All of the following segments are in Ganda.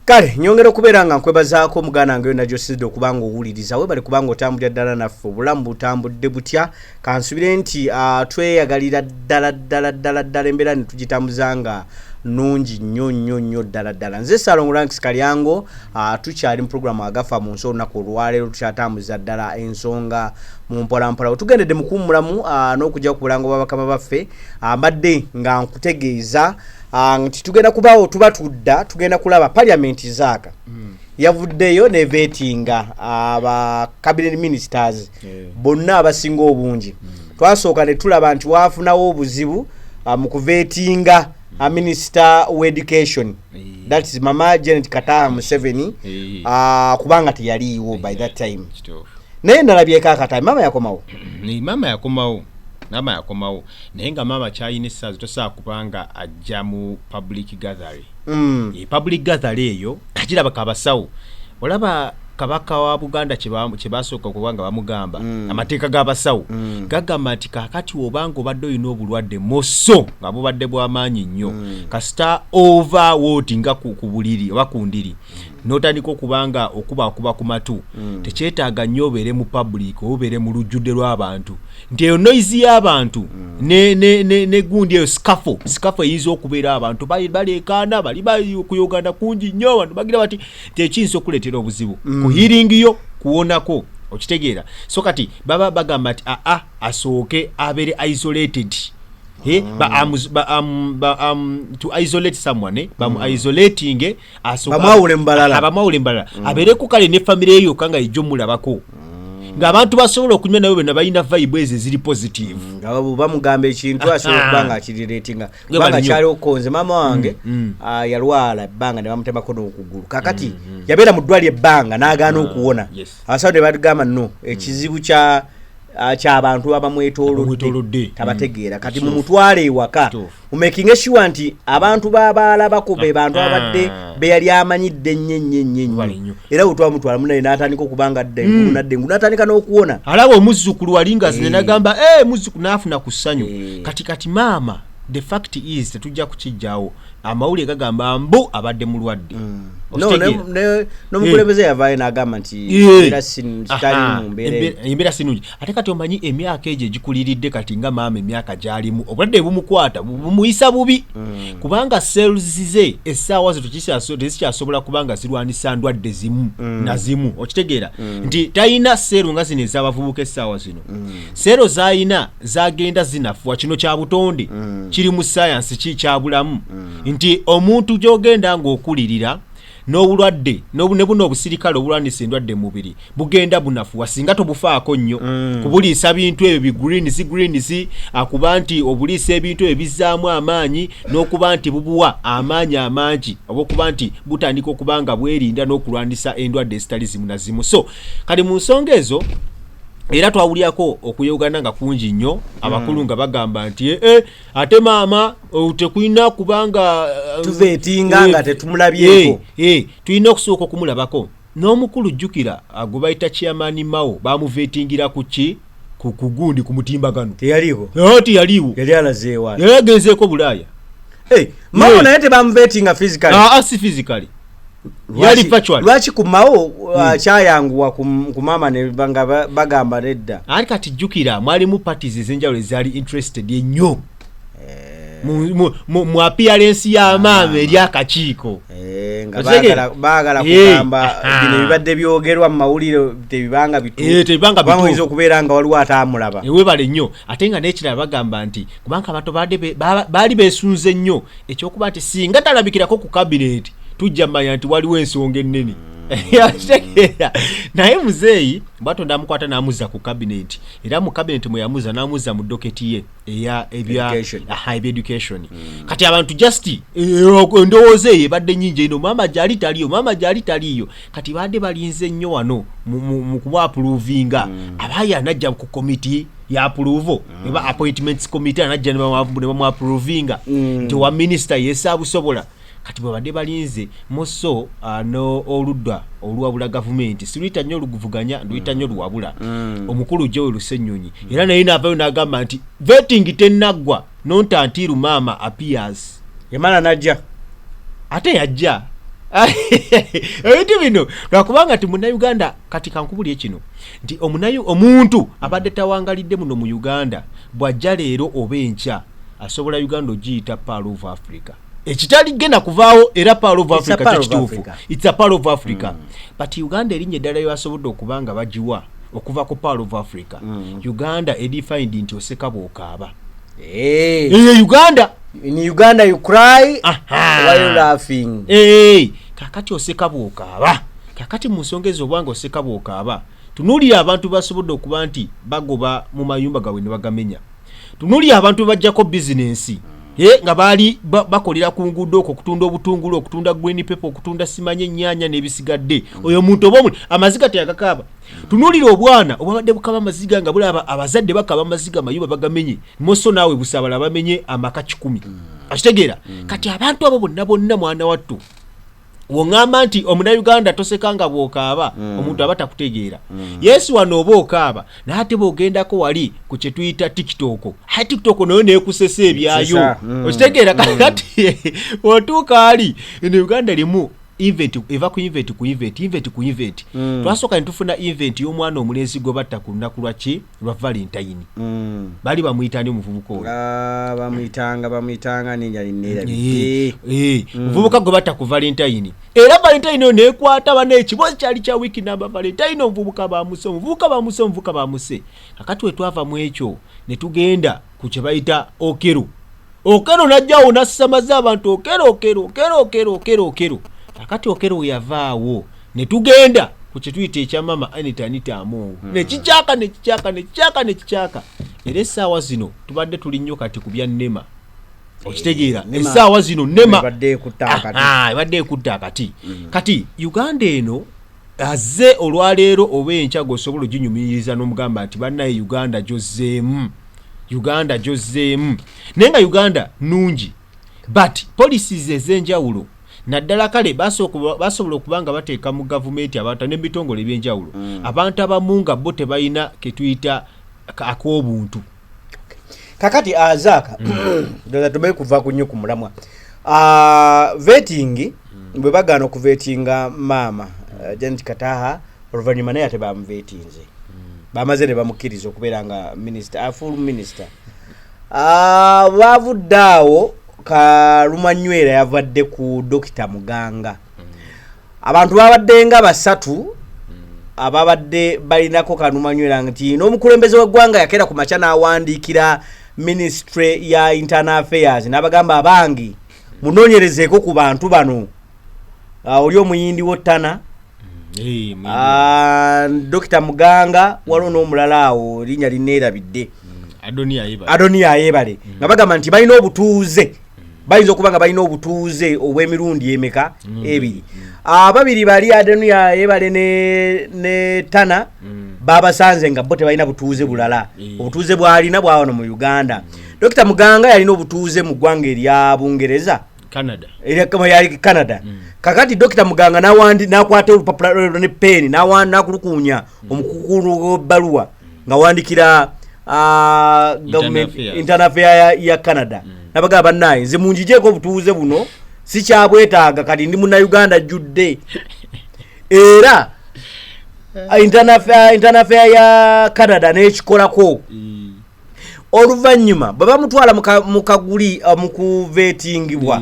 Kale nyongera okubeera nga nkwebazaako muganda nga yonna gy'osiridde okubanga owuliriza webale kubanga otambulira ddala naffe obulamu butambudde butya kansubire nti tweyagalira ddala embeera ne tugitambuza nga nungi nnyo ddala nze Salongo Ranks Kalyango tukyali mu programu agafa mu nsi olunaku olwaleero tukyatambuza ddala ensonga mu mpolampola tugendedde mu kuwummulamu n'okujja ku bulango bw'abakama baffe mbadde nga nkutegeeza nti tugenda kubaawo tuba tudda tugenda kulaba parliament zaaka yavuddeyo ne vetinga aba cabinet ministers bonna abasinga obungi twasooka ne tulaba nti waafunawo obuzibu mu kuvetinga a minister of education that is Mama Janet Kataha Museveni kubanga teyaliiwo by that time naye nalabyeko akatime mama yakomawo Nama yakomawo naye nga mama kyayina essaazi tosaa kubanga ajja mu public gathering public gathering eyo kiraba kabasawo olaba kabaka wa Buganda kyebasooka kubanga bamugamba amateeka g'abasawo gagamba nti kakati obanga obadde olina obulwadde moso nga bubadde bw'amaanyi nnyo kasita over woti nga ku buliri oba ku ndiri n'otandika okubanga okuba ku matu tekyetaaga nnyo obeere mu public obeere mu lujjudde lw'abantu nti eyo noise y'abantu ne gundi eyo scafo eyinza okubeera abantu baleekaana bali kuyogana kungi nnyo abantu bagira bati tekiyinza okuleetera obuzibu ku hearing yo kuwonako okitegeera so kati baba bagamba nti asooke abeere isolated to isolate someone isolating bamawule mbalala abeere ku kale ne family eyo kanga ijjo mulabako nga abantu basobola okunywa nawe bena balina vibe eziri positive nga bamugamba ekintu asobola kubanga akiriretinga kubanga kyali okonze mama wange yalwala ebbanga ne bamutemako n'okugulu kakati yabeera mu ddwali ebbanga n'agaana okuwona abasawo ne bagamba no ekizibu ky'abantu abamwetoolodde tabategeera kati mu mutwale ewaka umekinge sure nti abantu babalabako be bantu abadde be yali amanyidde nnyo era utwamutwala munaye n'atandika okubanga ddengu n'atandika n'okuwona alaba omuzzukulu walinga zine nagamba muzzukulu n'afuna ku ssanyu kati mama the fact is tetujja kukijjawo amawulire gagamba mbu abadde mulwadde n'omukulembeze yavaayo n'agamba nti embeera sinungi ate kati omanyi emyaka egyo egikuliridde kati nga maama emyaka gy'alimu obulwadde bumukwata bumuyisa bubi kubanga cells ze essaawa ze tezikyasobola kubanga zirwanisa ndwadde zimu na zimu okitegeera nti talina seero nga zino ez'abavubuka essaawa zino seero z'alina zagenda zinafuwa kino kya butonde kiri mu sayansi kyabulamu nti omuntu gy'ogenda ng'okulirira n'obulwadde ne buno obusirikale obulwanisa endwadde mu mubiri bugenda bunafuwa singa tobufaako nnyo kubuliisa bintu ebyo greens akuba nti obuliisa ebintu ebyo bizzaamu amaanyi n'okuba nti bubuwa amaanyi amangi oba okuba nti butandika okuba nga bwerinda n'okulwanisa endwadde ezitali zimu na zimu so kali mu nsonga ezo era twawulyako okuyogana nga kungi nnyo abakulu nga bagamba nti ate maama tekulina kubanga tuvetinga nga tetumulabyeko tulina okusooka okumulabako n'omukulu jjukira gwe bayita chairman Mao bamuvetingira ku ki ku gundi ku mutimbagano teyaliwo yali alazeewa yagenzeeko Bulaaya Mao naye tebamuvetinga physically si physically yali virtual lwaki kumawo kyayanguwa ku mama ne banga bagamba nedda ali kati jjukira mwalimu parties ezenjawulo ezali interested ennyo mu appearance ya maama eri akakiiko nga baagala kugamba bino ebibadde byogerwa mu mawulire tebibanga bituufu okubeera nga waliwo ataamulaba webale nnyo ate nga n'ekirala bagamba nti kubanga abantu baali beesunze nnyo ekyokuba nti singa talabikirako ku cabinet tujja manya nti waliwo ensonga ennene naye muzeeyi Batonda amukwata n'amuzza ku cabinet era mu cabinet mwe yamuzza n'amuzza mu doketi ye eya education kati abantu just ndowooza ebadde nnyingi eno mama gyali taliyo kati badde balinze nnyo wano mu kumwapuruvinga abaayi anajja ku committee ya approve eba appointments committee anajja ne bamwapuruvinga nti wa minister yeesaabusobola kati babadde balinze moso oludda oluwabula gavumenti siluyita nnyo oluguvuganya nduyita nnyo luwabula omukulu Joel Lusennyonyi era naye n'avaayo n'agamba nti vetting tennaggwa nonta until mama appears yamala najja ate yajja ebintu bino lwakubanga ti munnayuganda kati kankubulye kino nti omuntu abadde tawangalidde muno mu Uganda bw'ajja leero oba enkya asobola Uganda ogiyita Pearl of Africa ekitali genda kuvaawo era Pearl of Africa kyekituufu it's a Pearl of Africa but Uganda erinnya eddala lyasobodde okubanga bagiwa okuva ku Pearl of Africa Uganda edified nti oseka bw'okaaba Uganda in Uganda you cry while you laughing kakati oseka bw'okaaba kakati mu nsonga ezo obwanga oseka bw'okaaba tunuulira abantu basobodde okuba nti bagoba mu mayumba gaabwe ne bagamenya tunuulira abantu bajjako bizinensi nga baali bakolera ku nguudo okwo okutunda obutungulu okutunda green pepper okutunda simanye ennyaanya n'ebisigadde oyo muntu oba omuli amaziga teyagakaaba tunuulira obwana obwabadde bukaba amaziga nga bulaba abazadde bakaba amaziga mayumba bagamenye moso naawe busabala bamenye amaka 10 akitegeera kati abantu abo bonna mwana wattu wongamba nti omunnayuganda tosekanga bw'okaaba omuntu aba takutegeera Yesu wano oba okaaba naate bw'ogendako wali ku kye tuyita TikTok TikTok nayo neekusesa ebyayo okitegeera kati otuuka ali eno Uganda limu event eva ku event ku event twasooka ne tufuna event y'omwana omulenzi gwe batta ku lunaku lwa Valentine bali bamuyitani omuvubuka oyo bamuyitanga ninja linera omuvubuka gwe batta ku Valentine era Valentine oyo neekwata bana ekibozi kyali kya wiki namba Valentine omuvubuka bamuse kakati we twava mu ekyo ne tugenda ku kye bayita okero najjawo nassamaza abantu okero akati okero yavaawo ne tugenda ku kye tuyita ekya mama Anita Amongo nekikyaka era essaawa zino tubadde tuli nnyo kati ku bya nnema okitegeera essaawa zino nnema ebadde ekutta akati kati Uganda eno azze olwaleero oba enkya g'osobola oginyumiriza n'omugamba nti bannaye Uganda gyozzeemu naye nga Uganda nnungi but policies ez'enjawulo naddala kale basobola okubanga bateeka mu gavumenti abantu n'ebitongole ebyenjawulo abantu abamu nga bo tebalina ketuyita ak'obuntu kakati azaka ndoza tubaye kuva ku nnyo ku mulamwa vetting bwe bagana okuvetinga maama Janet Kataha oluvannyuma naye ate bamuvetinze bamaze ne bamukkiriza okubeera nga minister full minister bavuddeawo Kalumanywera yavadde ku Dr Muganga abantu babadde nga basatu ababadde balinako Kalumanywera nti n'omukulembeze w'eggwanga yakera ku makya n'awandiikira Ministry ya Internal Affairs n'abagamba abangi munoonyerezeeko ku bantu bano oli omuyindi w'ottana Dr Muganga waliwo n'omulala awo linnya lineerabidde Adonia Ayebale nga bagamba nti balina obutuuze bayinza okuba nga balina obutuuze obw'emirundi emeka ebiri ababiri bali Adonia Ayebale ne Tana babasanze nga bo tebalina butuuze bulala obutuuze bwalina bwawano mu Uganda Dr Muganga yalina obutuuze mu ggwanga erya Bungereza Canada kakati Dr Muganga nakwata olupapula ne peni nakulukunya omukukulu w'ebbaluwa nga wandikira government Internal Affairs ya Canada nabagamba bannaye nze munjijeeko obutuuze buno si kyabwetaaga kati ndi munnayuganda jjudde era Internal Affairs ya Canada n'ekikolako oluvannyuma bwe bamutwala mu kaguli mu kuvetingibwa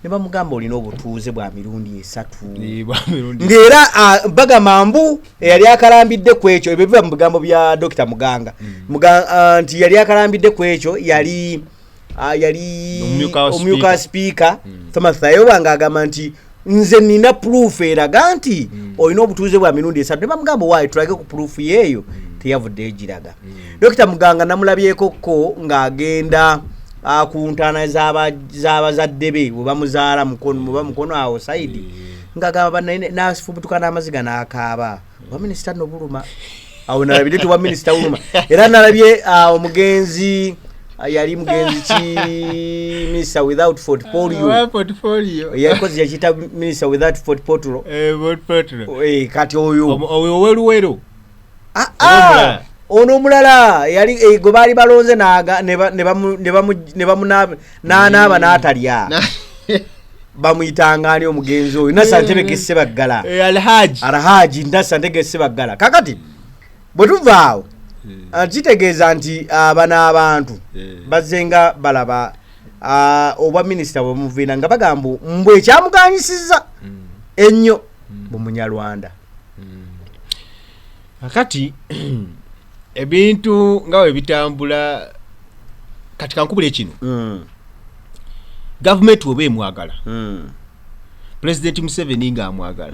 ne bamugamba olina obutuuze bwa mirundi 3 ng'era bagamba mbu eyali akalambidde ku ekyo ebyo biva mu bigambo bya Dr Muganga nti yali akalambidde ku ekyo yali omumyuka speaker Thomas Tayebwa ng'agamba nti nze nina proof eraga nti olina obutuuze bwa mirundi 3 ne bamugamba waayi tulage ku proof yeeyo teyavudde egiraga Dr Muganga namulabyeko ko ng'agenda ku ntaana z'abazadde be bwe bamuzaala mukono awo saidi ng'agamba nafubutuka n'amaziga n'akaaba wa minisita Nobuluma awo nalabye tuwa minisita Wuluma era nalabye omugenzi yali mugenzi ki minister without portfolio yakoze yakita minister without portfolio kati oyo weruwero ono mulala yali gwe bali balonze naga ne bamunaba n'atalya bamuyitanga ani omugenzi oyo Nasantebeke Ssebaggala Alhaji Nasantebeke Ssebaggala kakati bwe tuvaawo kitegeeza nti bana abantu bazenga balaba obwa minisita bwemuviina nga bagamba mbwe ekyamuganyisiza ennyo mu Munyarwanda kakati ebintu nga bwe bitambula kati kankubule kino gavumenti oba emwagala President Museveni nga amwagala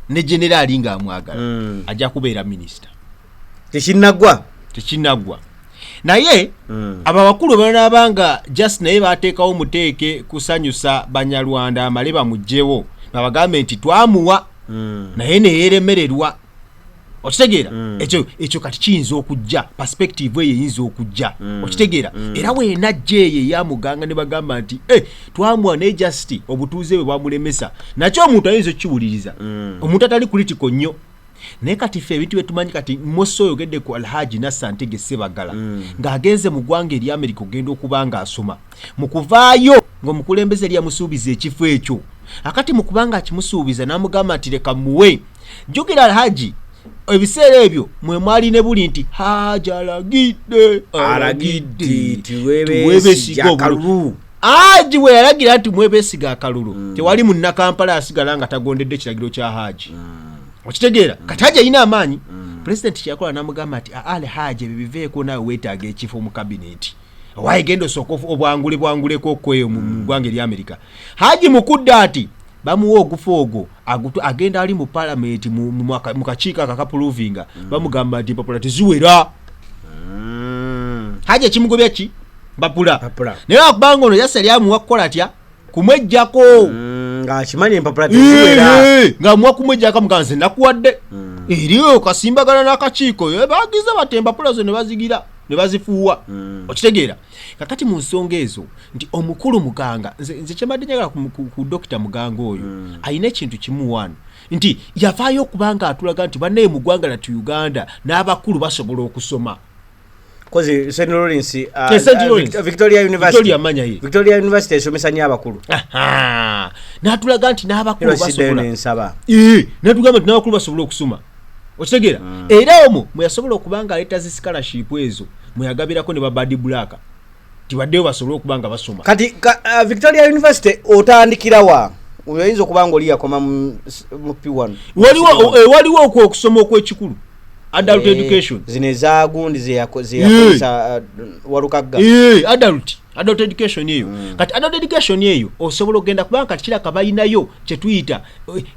ne generali nga amwagala ajja kubeera minisita tekinnagwa naye abawakulu banabanga just naye bateekawo muteeke kusanyusa Banyarwanda amale bamugjewo babagambe nti twamuwa naye neyeremererwa okitegeera ekyo kati kiyinza okujja perspective eyo eyinza okujja okitegeera era wenajja eyo eyamuganga ne bagamba nti twamuwa naye just obutuuze bwe bwamulemesa nakyo omuntu ayinza okukiwuliriza omuntu atali critical nnyo naye kati ffe ebintu byetumanyi kati Mosso oyogedde ku Alhaji Nasantebeke Ssebaggala ng'agenze mu ggwanga eri America ogenda okuba nga asoma mu kuvaayo ng'omukulembeze yali yamusuubiza ekifo ekyo akati mu kubanga akimusuubiza n'amugamba nti leka muwe jjukira Alhaji ebiseera ebyo mwe mwali ne buli nti Haji alagidde tuweebesiga akalulu Haji we yalagira nti mwebesiga akalulu tewali munna Kampala asigala nga tagondedde ekiragiro kya Haji okitegeera kati Haji alina amaanyi President kyakola n'amugamba nti Haji ebyo biveeko naawe weetaaga ekifo mu kabineti waigenda osooka obwanguleko okweyo mu ggwanga eri America Haji mukudde ati bamuwa ogufu ogwo agenda ali mu parliament mu kakiiko akakapuluvinga bamugamba nti empapula teziwera Haji ekimugobya ki bapula naye akubanga ono yasa lyamuwa kukola atya kumwejjako ng'akimanyi empapula teziwera ng'amuwa kumwejjako muganze nakuwadde eriyo kasimbagana n'akakiiko baagiza bati empapula zo ne bazigira ne bazifuuwa okitegeera kakati mu nsonga ezo nti omukulu Muganga nze kyembadde njagala ku Dr Muganga oyo alina ekintu kimu wano nti yavaayo okubanga atulaga nti bannaye mu ggwanga lyattu Uganda n'abakulu basobola okusoma kozi St. Lawrence Victoria University esomesa nnyo abakulu n'atulaga nti n'abakulu basobola n'atugamba nti n'abakulu basobola okusoma okitegeera era omwo mwe yasobola okubanga aleeta zi scholarship ezo mwe yagabirako ne babadi bulaka tibaddeyo basobola okubanga basoma kati Victoria University otandikirawa oyinza okubanga oli yakoma mu P1 waliwo okusoma okw'ekikulu adult education zine ezagundi zeyakozesa walukagga adult education eyo kati adult education eyo osobola okugenda kubanga kati kiraka bayinayo kyetuyita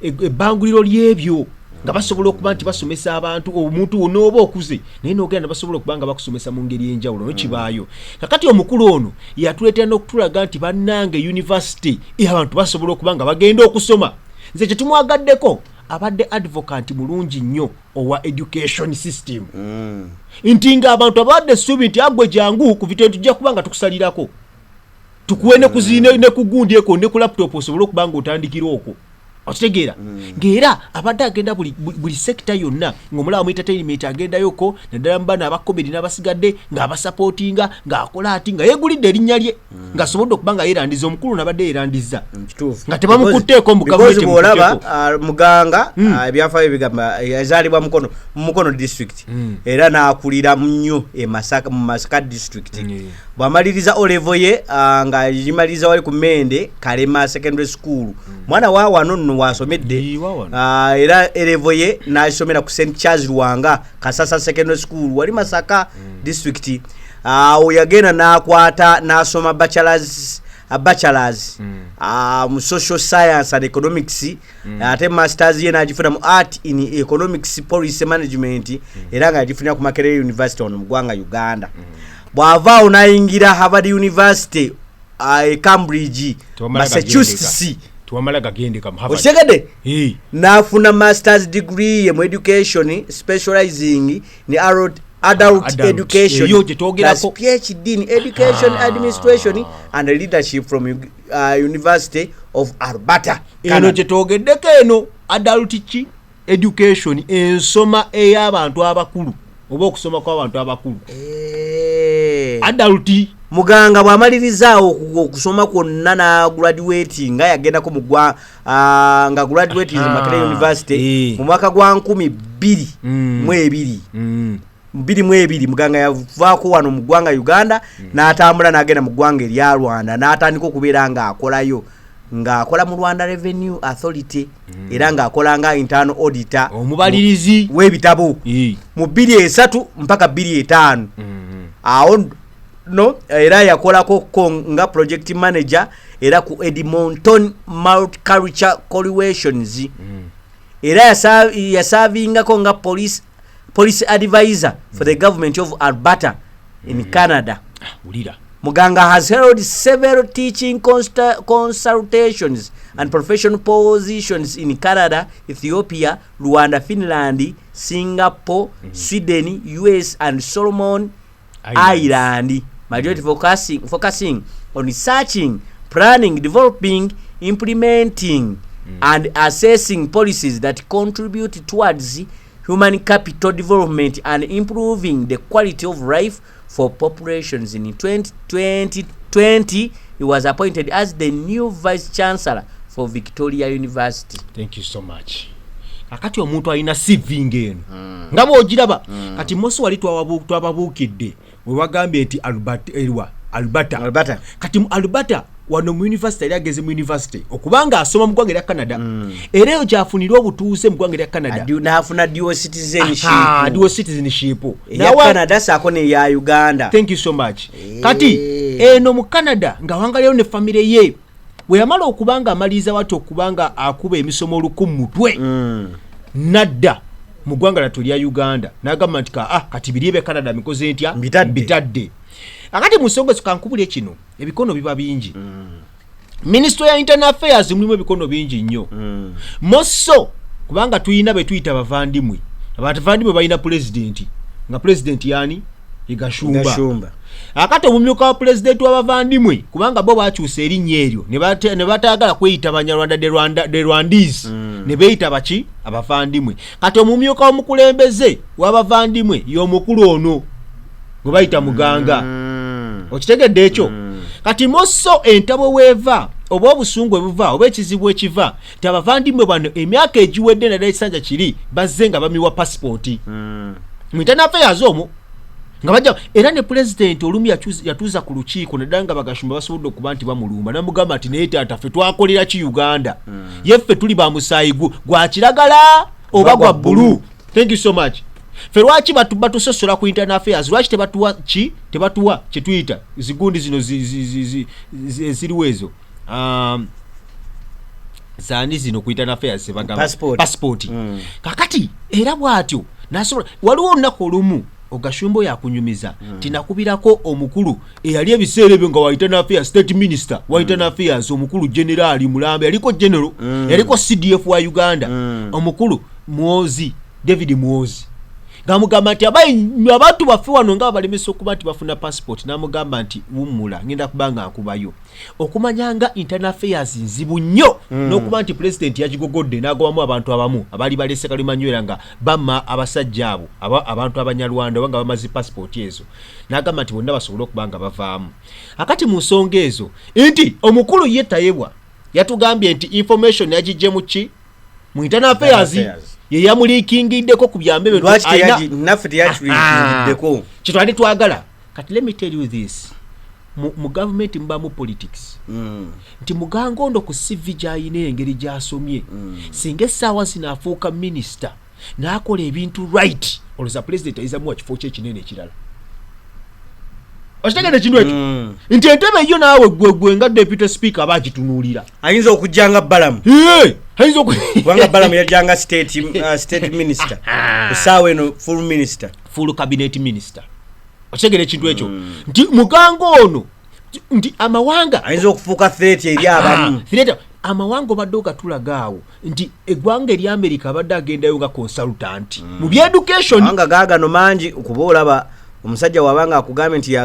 ebbanguliro ly'ebyo nga basobola okuba nti basomesa abantu omuntu onooba okuze naye n'ogenda basobola okubanga bakusomesa mu ngeri y'enjawulo nekibaayo kakati omukulu ono yatuleetera n'okutulaga nti bannange university abantu basobola okubanga bagenda okusoma nze kyetumwagaddeko abadde advocate mulungi nnyo owa education system nti ng'abantu abadde essuubi nti agwe jangu ku bitendo tujja kubanga tukusalirako tukuwe ne kuzine ne kugundi eko ne ku laptop osobola okubanga otandikira okwo okitegeera ng'era abadde agenda buli sekita yonna ng'omulaba mu entertainment agendayoko naddala mubana abakomedi n'abasigadde ng'abasapootinga ng'akola ati nga yeegulidde erinnya lye ng'asobodde okuba nga yeerandiza omukulu n'abadde yeerandiza nga tebamukutteeko mu gavumenti olaba Muganga ebyafaayo bigamba yazaalibwa mukono district era n'akulira nnyo mu Masaka district bw'amaliriza olevo ye nga yimaliriza wali ku Mende Kalema secondary school mwana wa wano nno wasomedde era elevo ye n'asomera ku St. Charles Lwanga Kasasa secondary school wali Masaka district oyagenda n'akwata n'asoma bachelors mu social science and economics ate masters ye n'agifuna mu art in economics policy management era nga agifunira ku Makerere University ono mu ggwanga Uganda bw'avaawo n'ayingira Harvard University Cambridge Massachusetts tuwamala gagende kama Harvard otegede n'afuna masters degree mu education specializing in adult education plus PhD in education administration and leadership from University of Alberta eno gyetwogeddeko eno adult education ensoma ey'abantu abakulu oba okusoma kw'abantu abakulu adult Muganga bw'amalirizaawo okusoma kwonna na graduate nga yagendako mu nga graduate mu Makerere University mu mwaka gwa 2022 Muganga yavaako wano mu ggwanga Uganda n'atambula n'agenda mu ggwanga erya Rwanda n'atandika okubeera ng'akolayo ng'akola mu Rwanda Revenue Authority era ng'akola nga internal auditor omubalirizi w'ebitabo mu 2003 mpaka 2005 awo no era yakolako nga project manager era ku Edmonton Multicultural Coalitions era yasavingako nga police advisor for the government of Alberta in Canada. Muganga has held several teaching consultations and professional positions in Canada, Ethiopia, Rwanda, Finland, Singapore, Sweden, US and Solomon Island. Majority focusing on researching, planning, developing, implementing and assessing policies that contribute towards human capital development and improving the quality of life for populations. In 2020, he was appointed as the new Vice Chancellor for Victoria University. Thank you so much. Akati omuntu alina CV ngeno nga bw'ogiraba kati Mosi wali twababuukidde we wagambye nti Alberta kati mu Alberta wano mu university yali ageze mu university okubanga asoma mu ggwanga erya Canada era eyo gyafunirwa obutuuse mu ggwanga erya Canada n'afuna dual citizenship eya Canada saako n'eya Uganda. Thank you so much. Kati eno mu Canada nga wangaliro ne famire ye bwe yamala okubanga amaliza wati okubanga akuba emisomo oluku mutwe nadda mu ggwanga lyattu lya Uganda n'agamba nti kati biriebe Canada mikoze ntya bitadde. Akati mu nsonga zikankubulye kino ebikono biba bingi. Ministry ya Internal Affairs mulimu ebikono bingi nnyo. Mosso kubanga tuyina be tuyita bavandimwe. Abavandimwe balina president nga president yani Igashumba. Akati omumyuka wa president w'abavandimwe kubanga bo bakyusa erinnya eryo ne batagala kweyita Banyarwanda de Rwandese ne beeyita baki abavandimwe. Kati omumyuka w'omukulembeze w'abavandimwe y'omukulu ono gwe bayita Muganga. Okitegedde ekyo? Kati Mosso entabo weeva oba obusungu ebuva oba ekizibu ekiva ti abavandimwe bano emyaka egiwedde naddala ekisanja kiri bazze nga bamiwa passport mu Internal Affairs omwo nga bajja era ne president olumu yatuuza ku lukiiko naddala nga Bagashumba basobodde okuba nti bamulumba namugamba nti naye taata ffe twakolera ki Uganda yeffe tuli ba musaayi gwa kiragala oba gwa bbulu. Thank you so much. Fe lwaki batusosola ku Internal Affairs lwaki tebatuwa kyetuyita zigundi zino ziriwo ezo zani zino ku Internal Affairs bagamba passport. Kakati era bwatyo nasobola waliwo olunaku olumu Ogashumbo yakunyumiza tinakubirako omukulu eyali ebiseera ebyo nga wa Internal Affairs State Minister wa Internal Affairs omukulu General Mulambe yaliko General yaliko CDF wa Uganda omukulu David Muozi gamugamba nti abantu baffe wano nga balemesa okuba nti bafuna passport namugamba nti wumula ngenda kubanga akubayo okumanyanga Internal Affairs nzibu nnyo n'okuba nti president yagigogodde n'agobamu abantu abamu abali balese kalimanywera nga bamma abasajja abo abantu Abanyarwanda wanga bamazi passport ezo n'agamba nti bonna basobola okubanga bavaamu. Akati mu nsonga ezo nti omukulu ye Tayebwa yatugambye nti information yagijje mu ki mu Internal Affairs ye yamulikingiddeko ku byambe bye kitwali twagala. Kati let me tell you this mu government mbamu politics nti Muganga ono ku CV gy'ayina engeri gy'asomye singa essaawa zinaafuuka minister n'akola ebintu right oloza president ayizamuwa kifo kye kinene ekirala. Okitegedde kintu ekyo nti entebe yo naawe gwe nga deputy speaker aba agitunuulira ayinza okujjanga Balamu kubanga Balamu yajjanga state minister kusaawa eno full cabinet minister. Okitegedde ekintu ekyo nti Muganga ono nti amawanga ayinza okufuuka threat eri abamu amawanga obadde ogatulagaawo nti eggwanga eri America abadde agendayo nga consultant mu byeducation anga gaagano mangi okuba olaba omusajja wabanga akugambye nti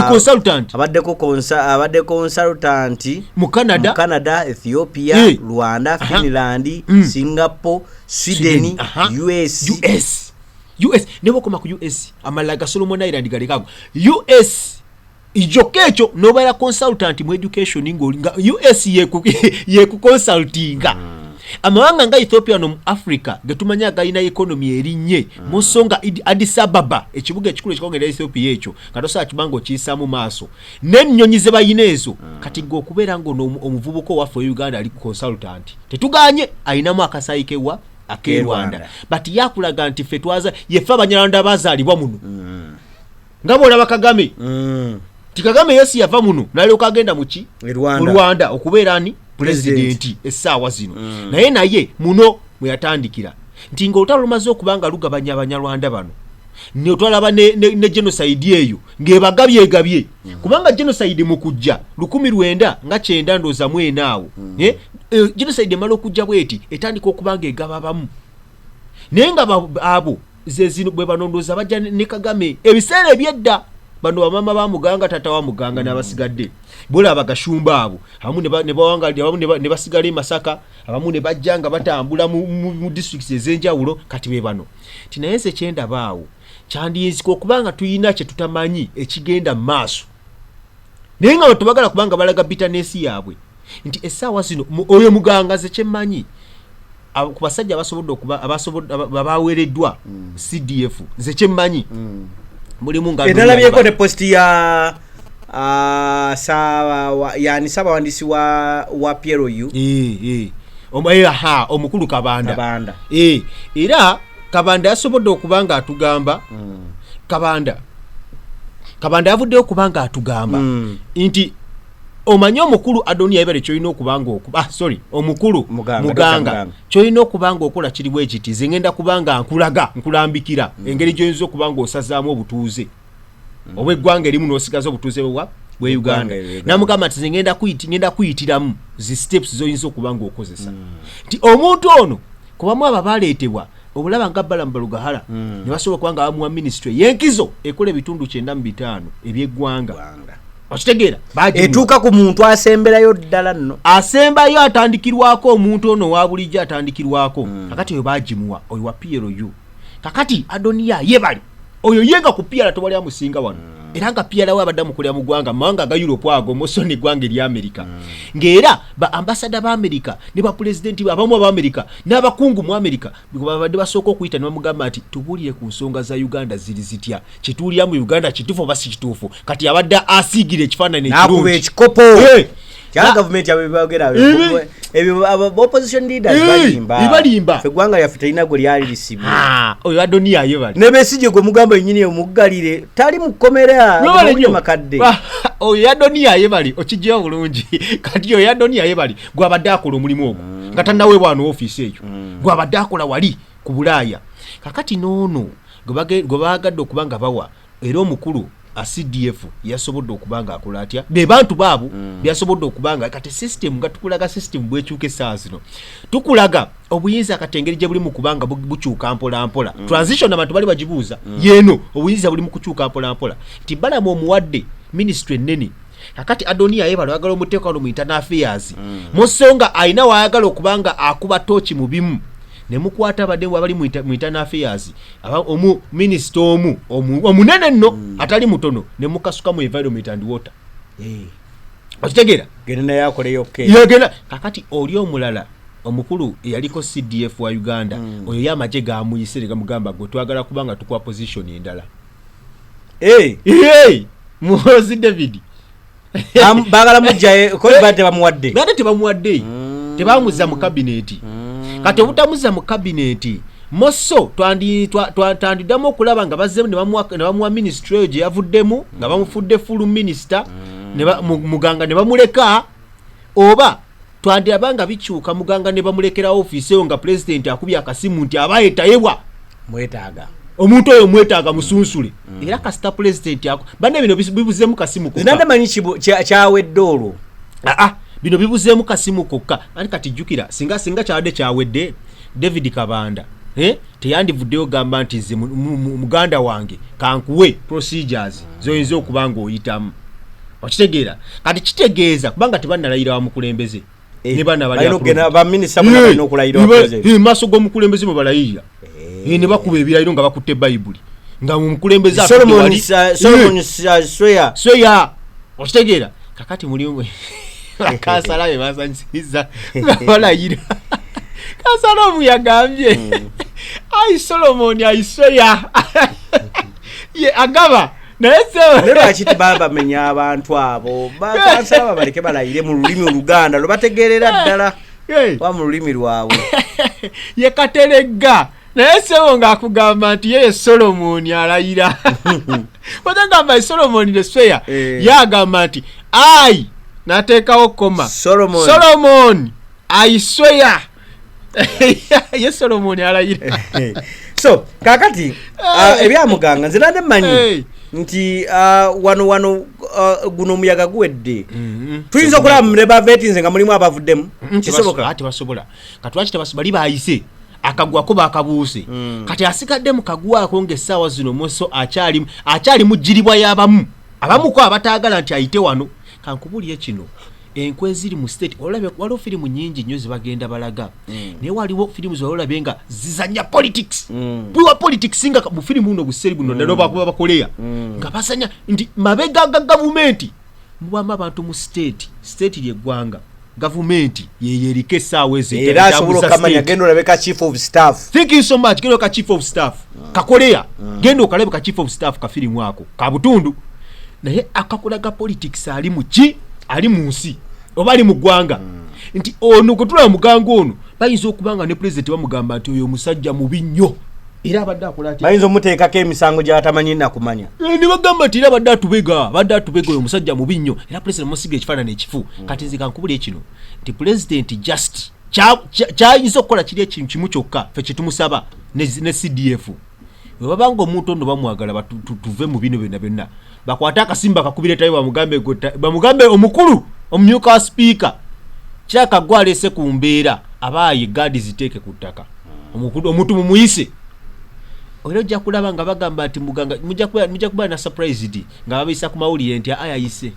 consultant abadde consultant mu Canada, Ethiopia, Rwanda, Finland, Singapore, Sweden, US nebo koma ku US amalaga Solomon Island galekago US ijoka ekyo nobaira consultant mu education nga US ye ku consultinga amawanga nga Ethiopia no mu Africa getumanya galina economy erinnye mu nsonga Addis Ababa ekibuga ekikulu ekikongera Ethiopia ekyo katosa kibango kisamu maaso n'ennyonyi ze bayina ezo kati go okubeera ngono omuvubuko waffe Uganda ali consultant tetuganye ayinamu akasayikewa ake Rwanda but yakulaga nti ffe twaza yefa abanyarwanda bazaalibwa muno ngabo olaba Kagame Kagame yesi yava muno nalyoka agenda mu Rwanda okubeera ani president essaawa zino naye muno mwe yatandikira nti ng'olutalo lumaze okubanga lugabanya abanyarwanda bano ne twalaba ne genocide eyo ng'ebagabye kubanga genocide mu kujja 1909 ndooza mwena awo genocide emala okujja bweti etandika okubanga egaba abamu naye nga abo zezino bwe banondooza bajja ne Kagame ebiseera ebyedda bano bamama ba Muganga tata wa Muganga n'abasigadde bola abagashumba abo abamu ne bawangalira abamu ne basigala Masaka abamu ne bajjanga batambula mu districts ez'enjawulo kati be bano tinayense kyenda baawo kyandiyinzika okubanga tuyina kye tutamanyi ekigenda maaso naye nga tubagala kubanga balaga bitterness yaabwe nti essaawa zino oyo Muganga ze kyemmanyi ku basajja abasobodde okuba abaweereddwa CDF ze kyemmanyi mulimu nga edalabyeko ne post ya yani Ssabawandiisi wa PRU omukulu Kabanda era Kabanda yasobodde okubanga atugamba Kabanda yavuddeyo okubanga atugamba nti omanyi omukulu Adonia Yebale kyolina okubanga omukulu Muganga kyolina okubanga okola kiriwo ekiti zengenda kubanga nkulambikira engeri gy'oyinza okubanga osazaamu obutuuze obw'eggwanga erimu n'osigaza obutuuze bwe Uganda namugamba nti ngenda kuyitiramu zi steps z'oyinza okubanga okozesa nti omuntu ono kubamu aba baleetebwa obulaba nga Balamu Balugahala ne basobola kubanga bamuwa ministry y'enkizo ekola ebitundu 95 eby'eggwanga okitegeera etuuka ku muntu asemberayo ddala nno asembayo atandikirwako omuntu ono wa bulijjo atandikirwako kakati oyo bagimuwa oyo wa PRU kakati Adonia Yebale oyo yenga ku PR tewali amusinga wano era nga PR we abadde mukulira mu ggwanga mawanga ga Europe ago mosoni ggwanga eri America ng'era ba ambassador ba America ne ba president abamu ba America n'abakungu mu America babadde basooka okuyita ne bamugamba ati tubuulire ku nsonga za Uganda ziri zitya kituulira mu Uganda kituufu oba si kituufu kati abadde asiigire ekifaananyi ekirungi ekikopo kya government yabibagera opposition leaders balimba eggwanga lyaffe talina gwe lyali lisibwa oyo Adonia Yebale ne Besigye gwe mugamba ennyini omuggalire tali mukomera makadde oyo Adonia Yebale okijjayo bulungi kati oyo Adonia Yebale gwe abadde akola omulimu ogwo nga tannaweebwa no ofiisi eyo gwe abadde akola wali ku Bulaaya kakati noono gwe baagadde okubanga bawa era omukulu CDF yasobodde okubanga akola atya be bantu baabo byasobodde okubanga kati system nga tukulaga system bwekyuka essaawa zino tukulaga obuyinza katengeri gye buli mu kubanga bukyuka mpola mpola transition abantu bali bagibuuza yeno obuyinza buli mu kukyuka mpola mpola nti Balamu omuwadde ministry ennene kakati Adonia Yebale ayagala omuteekano mu internal affairs mu nsonga ayina waayagala okubanga akuba tooki mu bimu ne mukwata abadde abali mu internal affairs omu minister omunene nno atali mutono ne mukasuka mu environment and water okitegeera genda yakoleyo yagenda kakati oli omulala omukulu eyaliko CDF wa Uganda oyo yamaje gamuyisire gamugamba gwe twagala kubanga tukwa position endala Muhozi David bagala mujjaye ko bate bamuwadde tebamuza mu cabinet kati obutamuza mu cabinet mosso twandiddamu okulaba nga bazzemu ne bamuwa ministry gye yavuddemu nga bamufudde full minister Muganga ne bamuleka oba twandiraba nga bikyuka Muganga ne bamulekera office eyo nga president akubya akasimu nti abaye Tayebwa mwetaaga omuntu oyo mwetaaga musunsule era kasita president yako bane bino bibuzeemu kasimu kokka zinande manyi kyawedde olwo bino bibuzeemu kasimu kokka ani kati jjukira singa kyawedde kyawedde David Kabanda teyandivuddeyo gamba nti nze muganda wange kankuwe procedures zoyinza okuba ng'oyitamu okitegeera kati kitegeeza kubanga tebannalayira wa mukulembeze ne bana bali maaso g'omukulembeze mwe balayirira ne bakuba ebirayiro nga bakutte Bayibuli nga mukulembeze Solomon Sweya okitegeera kakati mulimu kasala be basanyisiza balayira kasala omuyagambye ai Solomon aisoya ye agaba naye lero akiti baba menya abantu abo bakasaba baleke balayire mu lulimi Oluganda lubategerera ddala wa mu lulimi lwabwe ye kateregga naye sebo ng'akugamba nti ye Solomon alayira watangamba Solomon the swear yagamba nti ai nateekawo koma Solomon I swear ye Solomon alayira so kakati ebya Muganga nze nande manyi nti wano guno muyaga guwedde tuyinza okulaba mu Labour vetting nga mulimu abavuddemu kisoboka ati basobola katwaki tabasibali bayise akagwako bakabuuse kati asigadde mu kagwako ng'essaawa zino moso akyali mujjiribwa y'abamu ko abataagala nti ayite wano kankubulire kino enkwe ziri mu state waliwo firimu nyingi nnyo zibagenda balaga naye waliwo firimu zolabye nga zizanya politics bwiwa politics nga mu firimu buno buseri buno nalo bakuba bakoleya nga basanya nti mabega ga gavumenti mubamba abantu mu state ly'eggwanga gavumenti yeyerike essaawa ezo era asobola okamanya genda olabeka chief of staff thank you so much genda ka chief of staff kakoleya genda okalabeka chief of staff ka firimu ako ka butundu naye akakulaga politics ali mu ki ali mu nsi oba ali mu ggwanga nti ono kutula Muganga ono bayinza okubanga ne president bamugamba nti oyo musajja mubi nnyo era abadde akola ati bayinza omuteekako emisango gy'atamanyi nakumanya ne bagamba nti era abadde atubega oyo musajja mubi nnyo era president musiga ekifaanana ekifu kati nze kankubula ekino nti president just kyayinza okukola kiri ekintu kimu kyokka ffe kyetumusaba ne CDF bwe babanga omuntu ono bamwagala tuve mu bino byonna bakwate akasimba kakubire Tayebwa bamugambe omukulu omumyuka wa speaker kyakagwa alese ku mbeera abaayi gadi ziteeke ku ttaka omuntu mumuyise olwo ojja kulaba nga bagamba nti Muganga mujja kuba na surprised nga babayisa ku mawulire nti ayise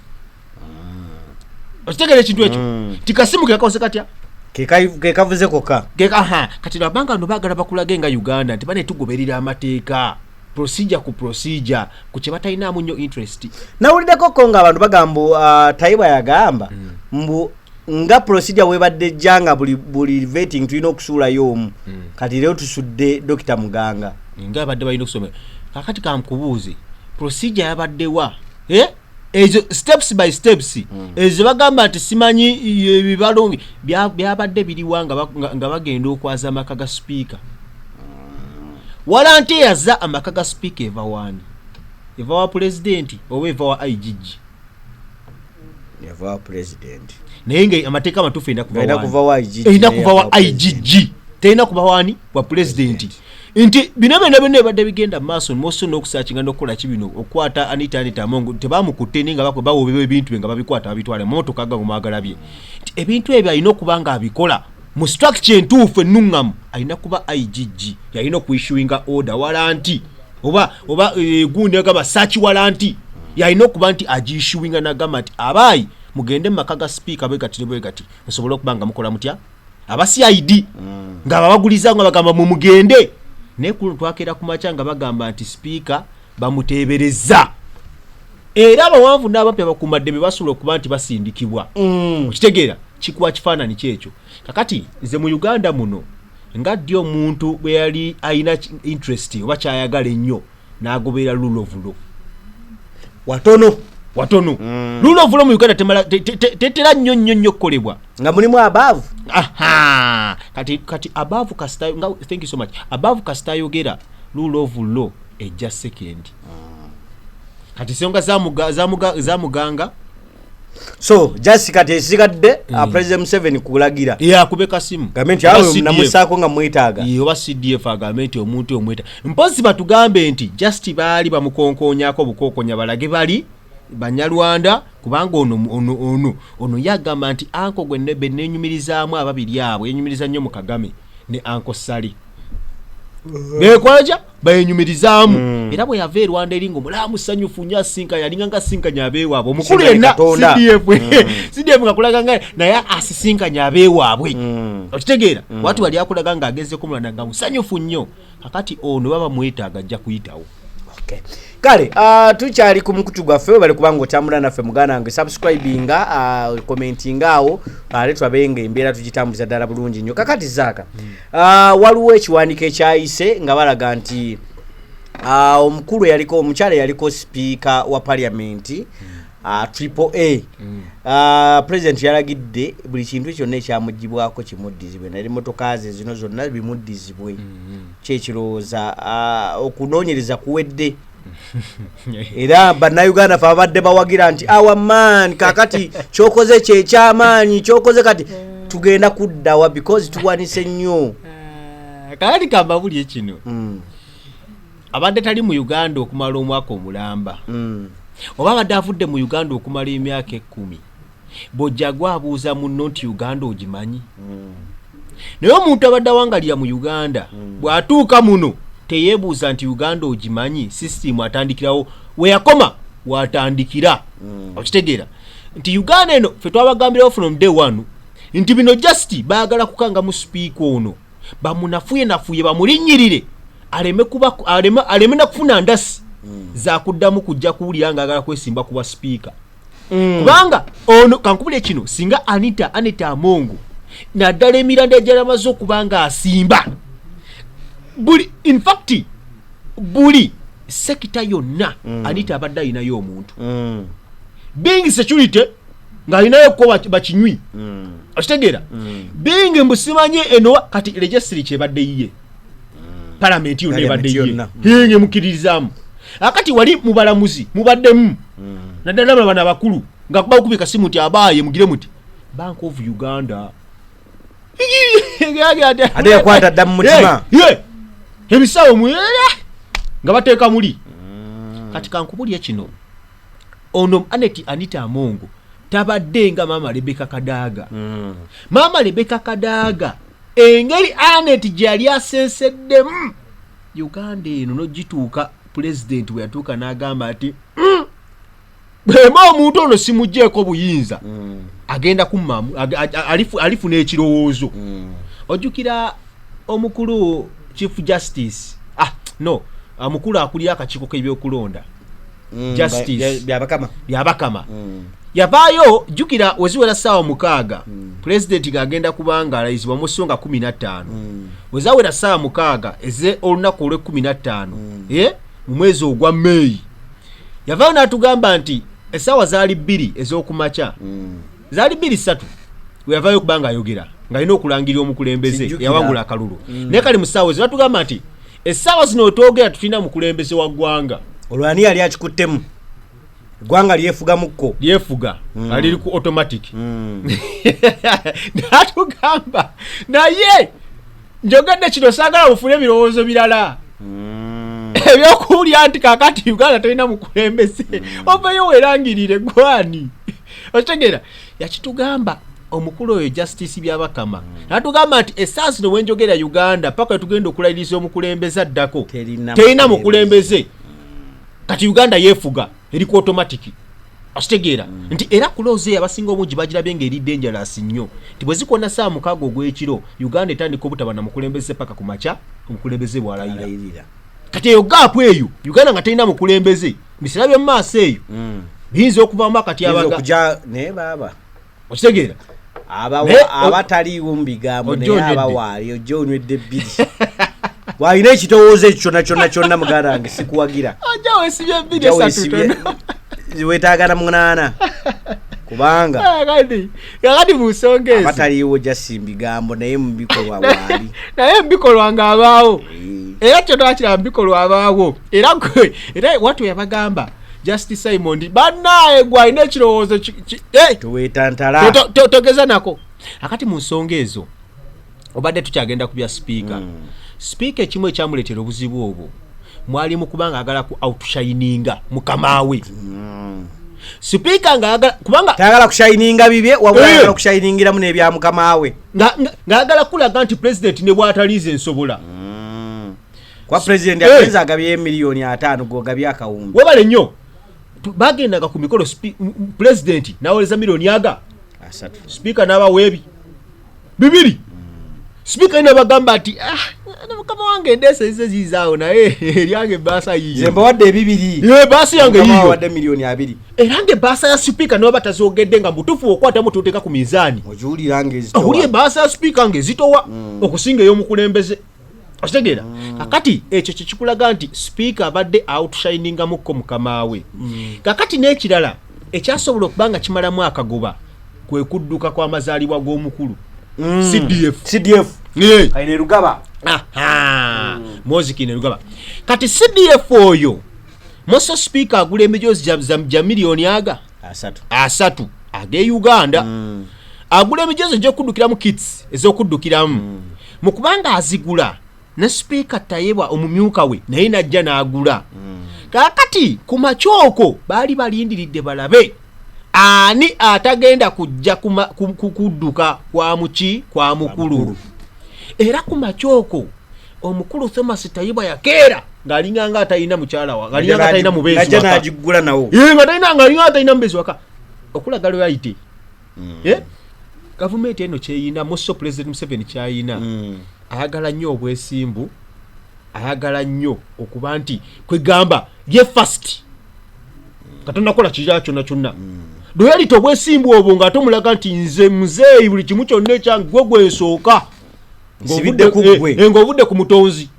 okitegere ekintu ekyo tikasimu kekakose katya kekavuze koka kati nabanga no bagala bakulage nga Uganda nti bane tugoberera amateeka procedure ku procedure ku kye batalinamu nnyo interest nawuliddeko ko nga abantu bagamba Tayebwa yagamba mbu nga procedure webadde janga buli vetting tulina okusuulayo omu kati leo tusudde Dr Muganga nga badde balina okusomera kakati kamkubuuze procedure yabaddewa ezo steps by steps ezo bagamba nti simanyi ebibalo byabadde biriwa nga bagenda okwaza amaka ga speaker walante yaza amaka ga speaker eva wani eva wa president oba eva wa IGG eva wa president naye nga amateeka amatuufu erina kuva wa IGG terina kuba wani wa president nti bino byonna ebadde bigenda maaso moso n'okusaakinga n'okukola kibino okwata Anita Amongo tebamukutte ninga bawobewa ebintu bye nga babikwata babitwala motoka ga mumagalabye nti ebintu ebyo alina okuba nga abikola mu structure entuufu ennuŋŋamu alina kuba IGG yalina okuissuinga order walanti oba gundi agamba search walanti yalina okuba nti agiissuinga n'agamba nti abaayi mugende mu maka ga speaker bwe kati musobole okuba nga mukola mutya aba CID nga babaguliza nga bagamba mugende ne twakera ku macha nga bagamba nti speaker bamuteebereza era abawanvu n'abapya bakumadde be basobola okuba nti basindikibwa okitegeera kikuwa kifaanani kyekyo kakati nze mu Uganda muno nga ddi omuntu bwe yali ayina interest oba kyayagala ennyo n'agoberera rule of law watono rule of law mu Uganda tetera nnyo kukolebwa nga mulimu above kati above kasita thank you so much above kasita yogera rule of law ejja second kati songa za Muganga so just kati esigadde president Museveni kulagira kubeka simu gavumenti awo namusaako nga mwetaaga oba CDF agamente omuntu omweta mpozi batugambe nti just baali bamukonkonyaako bukokonya balage bali Banyarwanda kubanga ono yagamba nti anko gwe nebe nenyumirizaamu ababiri abo yenyumiriza nnyo mu Kagame ne anko Sali bekwaja bayenyumirizaamu era bwe yava e Rwanda eringo mulamu sanyufu nya sinka yalinga nga sinka nyabeewabwe omukulu yenna CDF ngakulaga nga naye asisinka nyabeewabwe okitegeera watu bali akulaga nga ageze kumulana nga musanyufu nnyo kakati ono baba mwetaaga ajja kuyitawo Okay. Kale tukyali ku mukutu gwaffe bali kubanga otambula naffe muganda nge subscribinga commentinga awo letu abenga embeera tugitambuza ddala bulungi nnyo kakati zaaka waliwo ekiwandiiko ekyayise nga balaga nti omukulu yaliko omukyala yaliko speaker wa parliament triple A president yalagidde buli kintu kyonna ekyamugibwako kimuddizibwe naye motoka ze zino zonna bimuddizibwe kyekirowooza okunoonyereza kuwedde era bannayuganda fe abadde bawagira nti our man kakati kyokoze kyekyamaanyi kyokoze kati tugenda kuddawa because tuwanise nnyo kakati kamba buli ekino abadde tali mu Uganda okumala omwaka omulamba oba abadde avudde mu Uganda okumala emyaka 10 bojja gwabuuza munno nti Uganda ogimanyi naye omuntu abadde awangalira mu Uganda bw'atuuka muno teyeebuuza nti Uganda ogimanyi system atandikirawo weyakoma watandikira okitegeera nti Uganda eno fe twabagambirawo from day one nti bino just baagala kukanga mu speaker ono bamunafuye bamulinnyirire aleme nakufuna ndasi za kuddamu kujja kuwulira nga agala kwesimba kuba speaker kubanga ono kankubule kino singa Anita Amongo naddala emiranda egyalamaze okubanga asimba in fact buli sekita yonna Anita abadde alinayo omuntu being security nga alinayo ko bakinywi okitegeera being mbusimanye eno kati registry kyebadde yiye parliament yonna ebadde yiye hinge mukirizamu akati wali mubalamuzi mubaddemu naddala bana bakulu nga kuba kubika simu nti abaye mugire muti Bank of Uganda ade yakwata ddamu mutima ebisawo mwera nga bateeka muli kati kankubulye kino ono Anita Amongo tabadde nga mama Rebecca Kadaga mama Rebecca Kadaga engeri Anet gyali asenseddemu Uganda eno nogituuka president we yatuuka n'agamba ati bwema omuntu ono simugjeeko buyinza agenda kummamu alifuna ekirowoozo ojjukira omukulu Chief Justice omukulu akulira akakiiko k'ebyokulonda Justice byabakama yavaayo jjukira weziwera ssaawa 6 president ng'agenda kubanga alayizibwa mu ssonga 15 wezawera ssaawa 6 eze olunaku olwe15 mu mwezi ogwa May yavaayo n'atugamba nti essaawa zaali 2 ez'okumakya zaali 2-3 weyavaayo kubanga ayogera ng'alina okulangirira omukulembeze yawangula akalulu naye kali mu ssaawa ezo batugamba nti essaawa zino otwogera tutulina mukulembeze wa ggwanga olwani yali akikuttemu eggwanga lyefuga aliri ku automatic natugamba naye njogedde kino saagala bufune ebirowoozo birala ebyokuwulya nti kakati Uganda talina mukulembeze ovayo werangirire gwani okitegeera yakitugamba omukulu oyo Justice byabakama natugamba nti essaawa zino wenjogera Uganda paka tugenda okulayiriza omukulembeze addako terina mukulembeze kati Uganda yefuga eri ku automatic okitegeera nti era kuloze abasinga omungi bagirabye ng'eri dangerous nnyo nti bwe zikona ssaawa 6 ogw'ekiro Uganda etandika obutaba na mukulembeze paka ku makya omukulembeze bw'alayirira kati eyo gaapu eyo Uganda nga terina mukulembeze bisera by'omu maaso eyo biyinza okuvaamu akati abaga naye baba okitegeera abataliiwo mu bigambo naye abawaali ojja onywedde 2 walina ekitowoozo ekyo kyonna muganda wange sikuwagira ojja weesibye 2 wetaagana 8 kubanga kakati mu nsonga ezo abataliiwo jasi mbigambo naye mu bikolwa waali naye mu bikolwa nga abaawo era kyo twakira mu bikolwa abaawo era watu yabagamba Justice Simon bannaye gwalina ekirowoozo tuweetantala togeza nako akati mu nsonga ezo obadde tukyagenda ku bya speaker ekimu ekyamuleetera obuzibu obwo mwalimu kubanga agala ku outshininga mukamaawe speaker ng'agala kubanga tayagala kushininga bibye wabula agala kushiningiramu n'ebya mukamaawe ng'agala kulaga nti president ne bw'atalize ensobola kwa president agenza agabye $5,000,000 gogabye akawumbi webale nnyo bagendaga ku mikolo president nawoleza milioni aga 3 speaker n'abaweebi 2 speaker ina bagamba ati mukama wange ndese zizaawo naye eryange baasa yiyo zemba wadde ebibiri baasi yange yiyo wadde miliyoni 2 erange baasa ya speaker noba tazogedde nga mutufu okwatamu tuteeka ku mizaani ojulirange zitowa owulire baasa ya speaker nge zitowa okusinga ey'omukulembeze okitegeera kakati ekyo kyekikulaga nti speaker abadde outshiningamukko mukama we kakati n'ekirala ekyasobola okuba nga kimalamu akagoba kwe kudduka kw'amazaalibwa g'omukulu CDF aine rugaba moziki ne rugaba kati CDF oyo moso speaker agula emijoozi ja miliyoni aga asatu age Uganda agula emijoozi egy'okuddukiramu kits ez'okuddukiramu mu kubanga azigula ne speaker Tayebwa omumyuka we naye najja n'agula kakati ku makyoko baali balindiridde balabe ani atagenda kujja kudduka kwa mukulu era ku makyoko omukulu Thomas Tayebwa yakeera ng'alinganga atalina mukyala wa ng'alinganga atalina mubeezi waka najja n'agigula nawo ng'alinganga atalina mubeezi waka okulaga loyalty gavumenti eno kyeyina muso President Museveni kyayina ayagala nnyo obwesimbu ayagala nnyo okuba nti kwegamba ye first Katonda kola kirala kyonna loyalty obwesimbu obwo ng'ate omulaga nti nze muzeeyi buli kimu kyonna ekyange gwe gwesooka ng'ovudde ku mutonzi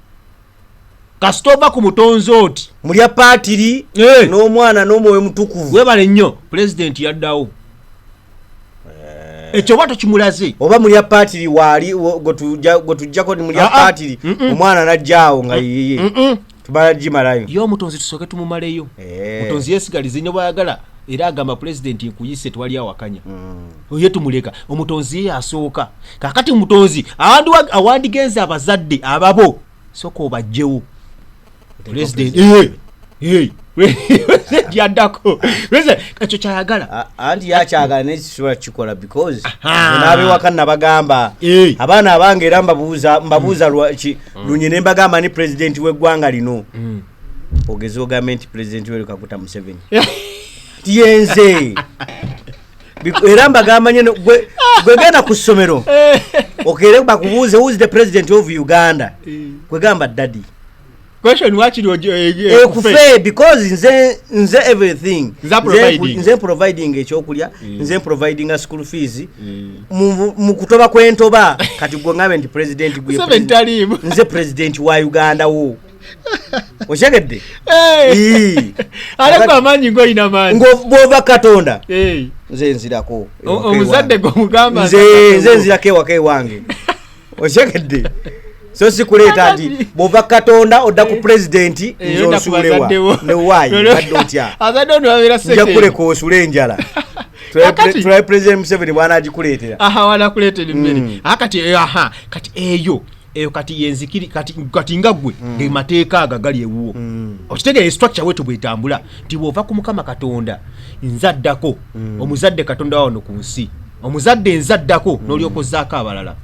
kasitova ku mutonzi oti mulya paatiri n'omwana n'omwoyo mutukuvu webale nnyo President yaddawo ekyo bwato kimulaze oba mulya paatiri waali gotujjako ni mulya paatiri omwana najjaawo nga yiye tumala gimalayo yo omutonzi tusooke tumumaleyo mutonzi yesigalize nnyo bwayagala era agamba President nkuyise twali awakanya oye tumuleka omutonzi ye asooka kakati omutonzi awandigenza abazadde ababo soko obajjewo President yaddako ekyo kyayagala anti yakyagala nekisobola kikola because nabewaka nabagamba abaana abange era mbabuuza lunye ne mbagamba ni President w'eggwanga lino ogezi ogamba nti President we Kaguta Museveni tiyenze era mbagamba nyo gwegenda ku ssomero okere bakubuuze who is the President of Uganda kwegamba daddy question wakiri kufe because nze everything nze providing ekyokulya nze providing a school fees mu kutoba kwentoba kati gwe ngabe nti President gwe nze President wa Uganda wo oshegedde aleko amanyi ngo ina manyi ngobova Katonda nze nzirako omuzadde go mugamba nze nzirake wake wange oshegedde so sikuleta ati bova Katonda odda ku President nzosulewa ne why badotya azadono babira seke yakule ko osulenjala try President Museveni bwana agikuletera wana kuletera mmere kati eyo kati yenzikiri kati ngagwe ge mateeka agagali ewuwo okitege structure wetu bwetambula nti bova ku Mukama Katonda nzaddako omuzadde Katonda wano ku nsi omuzadde nzaddako n'olyokozaako abalala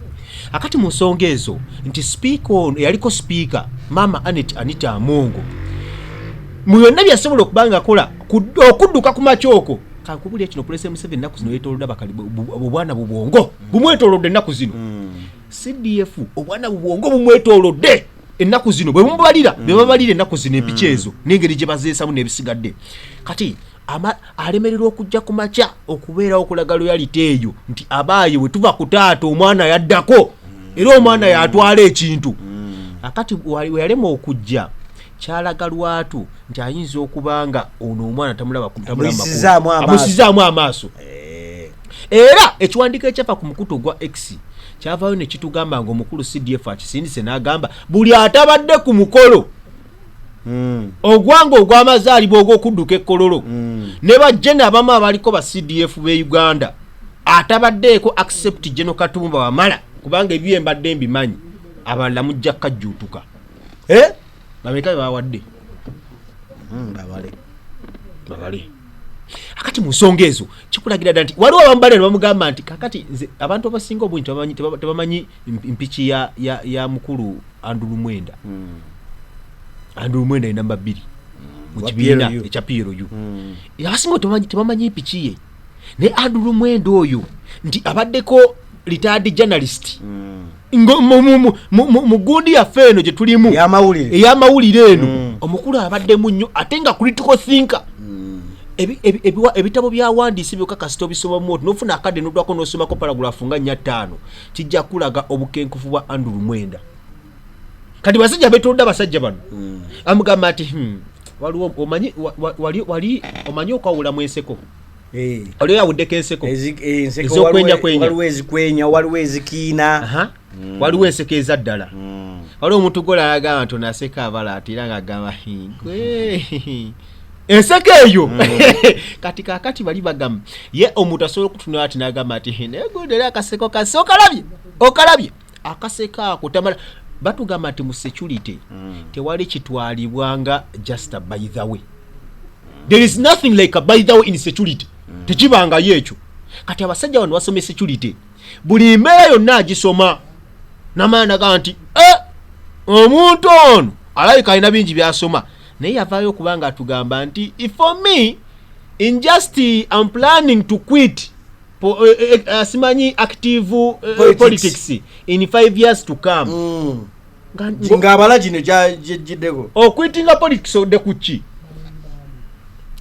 akati mu nsonga ezo nti speaker ono yaliko speaker mama Anita Amongo mu byonna byasobola okubanga akola okudduka ku makyoko kakubulya kino President Museveni ennaku zino yeetoolodde bakali obwana bubwongo bumwetoolodde ennaku zino CDF obwana bubwongo bumwetoolodde ennaku zino bwe babalira ennaku zino empiki ezo n'engeri gye bazeesamu n'ebisigadde kati alemererwa okujja ku makya okubeerawo okulaga loyalty eyo nti abaaye bwe tuva ku taata omwana yaddako era omwana yatwala ekintu akati weyalema okujja kyalaga lwatu nti ayinza okubanga ono omwana amusizaamu amaaso era ekiwandiiko ekyafa ku mukutu gwa X kyavaayo ne kitugamba nga omukulu CDF akisindise n'agamba buli atabadde ku mukolo ogwanga ogw'amazaalibwa ogw'okudduka ekkololo ne bajje n'abamu abaliko ba CDF b'e Uganda atabaddeeko accept General Katumba Wamala kubanga ebyo mbadde mbimanyi abalala mujja kajjuutuka babeka bawadde babale akati mu nsonga ezo kikulagira ddala nti waliwo abambale bamugamba nti kakati nze abantu abasinga obungi tebamanyi mpiki ya mukulu Andrew Mwenda Andrew Mwenda namba 2 mu kibiina ekya PLU abasinga tebamanyi mpiki ye ne Andrew Mwenda oyo nti abaddeko retired journalist mu gundi yaffe eno gye tulimu ey'amawulire eno omukulu abaddemu nnyo ate nga critical thinker ebitabo byawandiisi byokakasita obisoma mu nofuna akadde n'oddwako n'osomako paragraph nga 5 kijja kulaga obukenkufu bwa Andrew Mwenda kati basajja betolodde abasajja bano amugamba ati waliwo omanyi okwawula mu enseko waliwo yawuddeko enseko waliwo ezikwenya waliwo ezikiina waliwo enseko ezaddala waliwo omuntu gola agamba nti onaseka abala ati era ng'agamba enseko eyo kati kakati bali bagamba ye omuntu asobola okutunula ati n'agamba ati negundi era akaseko kase okalabye akaseko ako tamala batugamba nti mu security tewali kitwalibwanga just by the way. There is nothing like a by the way in security. Tekibangayo ekyo. Kati abasajja bano basome security. Buli mbeera yonna agisoma n'amaana ga nti omuntu ono alabika alina bingi byasoma naye yavaayo okubanga atugamba nti for me in just I'm planning to quit simanyi active politics in 5 years to come. Ngabala gino jiddeko quitting politics odde kuki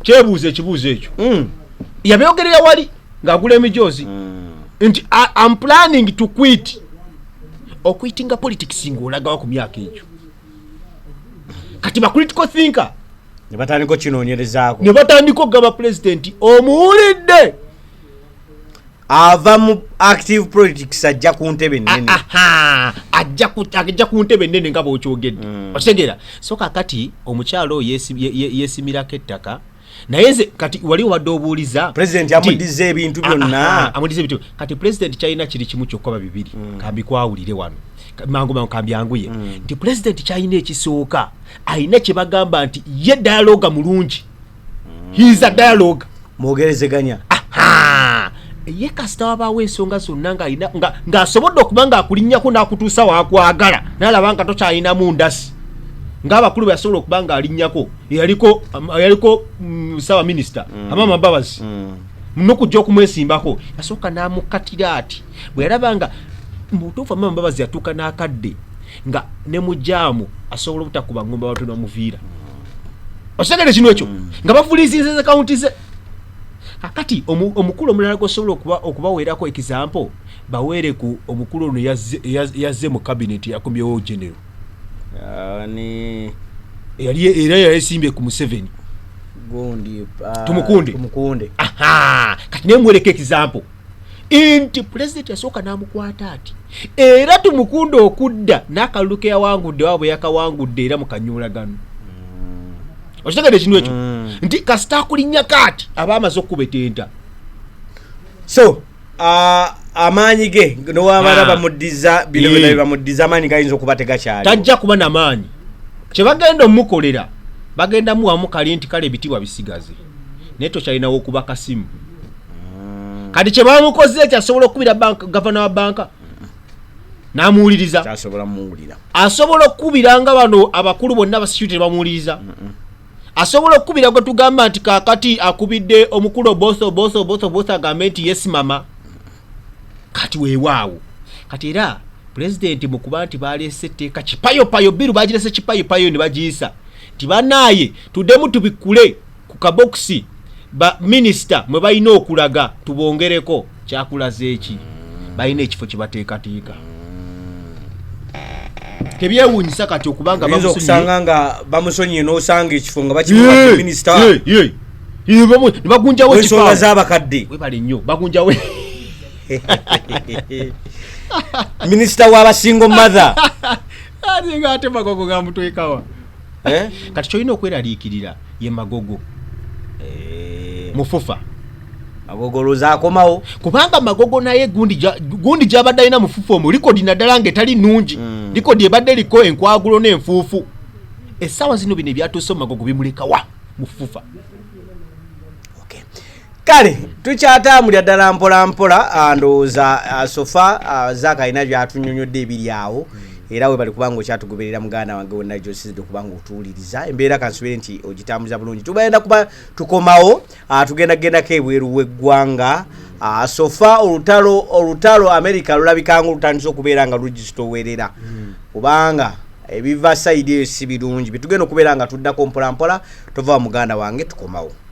kyebuuze ekibuuzo ekyo yabyogerera wali ng'agula emijoozi nti I'm planning to quit quitting politics ng'olagawa ku myaka egyo kati ba critical thinker ne batandika kinoonyerezaako ne batandika okugamba president omuwulidde ava mu active politics ajja ku ntebe nnene ajja ku ntebe nnene nga bw'okyogedde otegera so kakati omukyalo yeesimirako ettaka naye nze kati wali wadde obuuliza president amuddiza ebintu byonna amuddiza ebintu kati president kyalina kiri kimu kyokka bibiri kambi kwawulire wano mangu kambi anguye nti president kyalina ekisooka alina kye bagamba nti ye dialogue mulungi he is a dialogue mwogerezeganya ye kasita wabaawo ensonga zonna ng'asobodde okuba ng'akulinnyako n'akutuusa waakwagala n'alaba nga tokyalinamu ndasi ng'abakulu bwe yasobola okuba ng'alinnyako yaliko sawa minisita Amama Mbabazi n'okujja okumwesimbako yasooka n'amukkatira ati bwe yalaba nga mutuufu Amama Mbabazi yatuuka n'akadde nga ne mu jaamu asobola obutakuba ngomba watu n'omuviira osegere kino ekyo nga bafuliisinze kawunti ze kakati omukulu omulala gosobola okubaweerako example baweere ku omukulu ono yazze mu cabinet yakomyewo general era yayesimbye ku Museveni tumukunde kati nemuweereko example nti president yasooka n'amukwata ati era tumukunde okudda n'akalulu ke yawangudde waabwe yakawangudde era mu kanyuulagano okitegedde kino ekyo nti kasita akulinnyako ati aba amaze okukubetenta so amaanyi ge nowabala bamuddiza bino bino bamuddiza amaanyi gayinza okuba tegakyali tajja kuba n'amaanyi kye bagenda omukolera bagenda muwamu kali nti kale ebitibwa bisigaze naye tokyalinawo okuba kasimu kati kye bamukoze kyasobola okukubira gavana wa banka n'amuwuliriza asobola okukubira nga bano abakulu bonna abasitute bamuwuliriza asobola okukubira gwe tugamba nti kakati akubidde omukulu Oboth agambe nti yes mama kati weewaawo kati era president mu kuba nti baleese etteeka kipayopayo biru bagirese kipayopayo ne bagiyisa nti banaaye tuddemu tubikule ku kabokisi ba minisita mwe balina okulaga tubongereko kyakulaze eki balina ekifo kye bateekateeka tebyewuunyisa kati okubanga bamusonyiye nga bamusonyiye n'osanga ekifo nga bakimuwadde minisita ne bagunjawo ensonga z'abakadde webale nnyo bagunjawo minisita w'abasingo mother ate nga ate magogo gamutwekawa kati kyolina okweraliikirira ye magogo mufufa magogoloza akomawo kubanga magogo naye gundi gyabadde alina mufufu omwo likodi naddala ng'etali nnungi likodi ebadde liko enkwagulo n'enfuufu essaawa zino bino ebyatuuse mu magogo bimulekawa mufufa kale tukyatambulira ddala mpolampola ndowooza sofa zaaka alina byatunyonyodde ebiri awo era we bali kubanga okyatugoberera muganda wange wonna gyosizidde okubanga otuwuliriza embeera kansubire nti ogitambuza bulungi tugenda kuba tukomawo tugenda gendako ebweru w'eggwanga sofa olutalo America lulabika ng'olutandise okubeera nga lugizitowerera kubanga ebiva side eyo si birungi bitugenda okubeera nga tuddako mpolampola tova muganda wange tukomawo.